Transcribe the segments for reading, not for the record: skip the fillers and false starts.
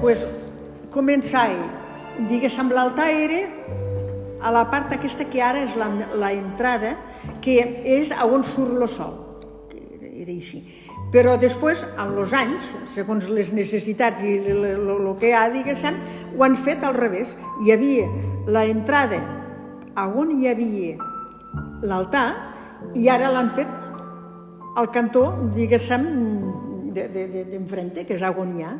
Pues començar, diguéssim, l'altar era a la part aquesta que ara és l'entrada, que és on surt el sol, era així. Però després, amb els anys, segons les necessitats i el que hi ha, diguéssim, ho han fet al revés. Hi havia l'entrada on hi havia l'altar i ara l'han fet al cantó, diguéssim, d'enfrente, que és on hi ha.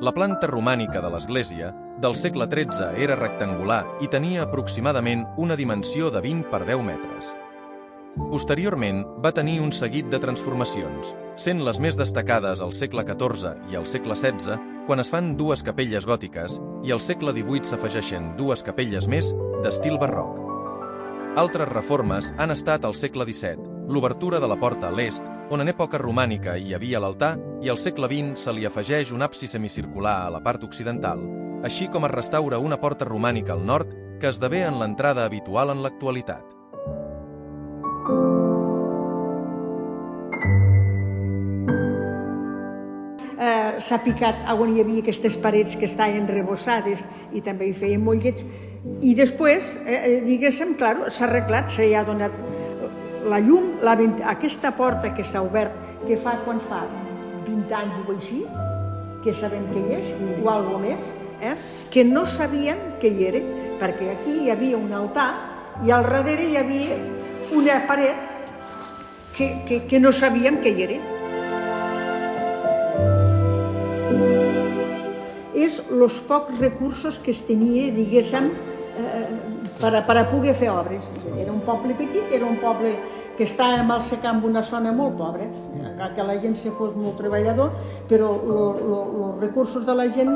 La planta romànica de l'església, del segle XIII, era rectangular i tenia aproximadament una dimensió de 20 per 10 metres. Posteriorment, va tenir un seguit de transformacions, sent les més destacades al segle XIV i al segle XVI, quan es fan dues capelles gòtiques, i al segle XVIII s'afegeixen dues capelles més d'estil barroc. Altres reformes han estat al segle XVII, l'obertura de la porta a l'est, on en època romànica hi havia l'altar, i al segle XX se li afegeix un absis semicircular a la part occidental, així com es restaura una porta romànica al nord que esdevé en l'entrada habitual en l'actualitat. S'ha picat on hi havia aquestes parets que estaven rebossades i també hi feien molt lleig. I després, diguéssim, clar, s'ha arreglat, s'hi ha donat la llum, aquesta porta que s'ha obert, que fa quan fa 20 anys o així, que sabem què hi és, o alguna més, que no sabíem què hi era, perquè aquí hi havia un altar i al darrere hi havia una paret que no sabíem què hi era. És els pocs recursos que es tenia, diguéssim, per a poder fer obres. Era un poble petit, era un poble que estàvem al secar en una zona molt pobra, que la gent se fos molt treballador, però els recursos de la gent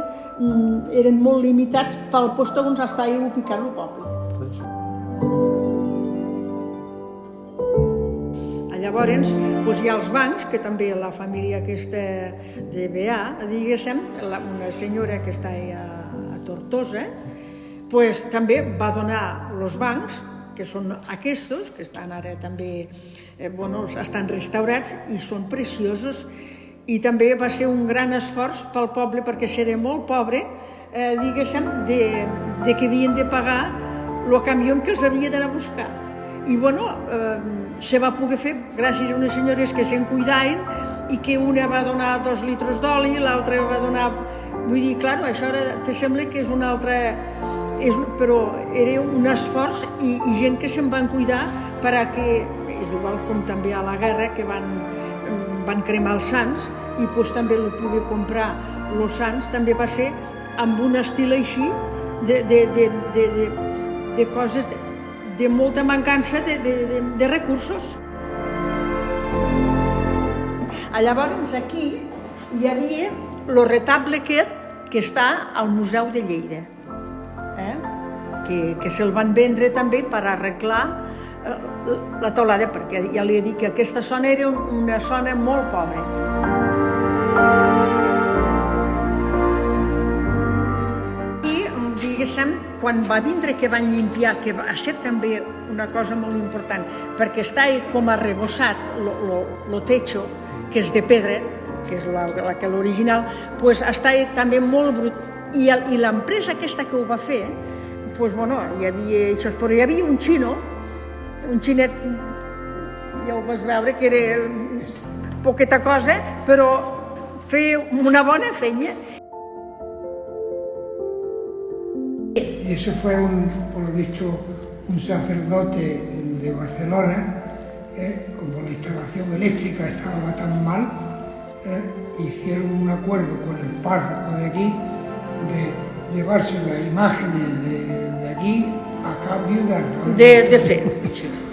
eren molt limitats pel lloc on estava ubicat el poble. Llavors hi ha els bancs, que també la família aquesta de Beà, diguéssim, una senyora que està a Tortosa, també va donar els bancs, que són aquests, que estan ara també, estan restaurats i són preciosos, i també va ser un gran esforç pel poble, perquè era molt pobre, diguéssim, que havien de pagar el camió que els havia d'anar a buscar. I se va poder fer gràcies a unes senyores que se'n cuidaven i que una va donar 2 litres d'oli, l'altra va donar... Vull dir, clar, això ara te sembla que és una altra... Però era un esforç i gent que se'n van cuidar perquè, és igual com també a la guerra, que van cremar els sants i també el poder comprar els sants també va ser amb un estil així de coses, de molta mancança de recursos. Llavors aquí hi havia el retable aquest que està al Museu de Lleida, que se'l van vendre també per arreglar la teulada, perquè ja li he dit que aquesta zona era una zona molt pobra. I, diguéssim, quan va vindre que van limpiar, que va ser també una cosa molt important, perquè està com arrebossat el techo, que és de pedra, que és l'original, està també molt brut. I l'empresa aquesta que ho va fer, hi havia un xino, un xinet, ja ho vas veure, que era poqueta cosa, però feia una bona feina. Y eso fue, por lo visto, un sacerdote de Barcelona, como la instalación eléctrica estaba tan mal, hicieron un acuerdo con el párroco de aquí de llevarse las imágenes de aquí a cambio de arreglar. De fer.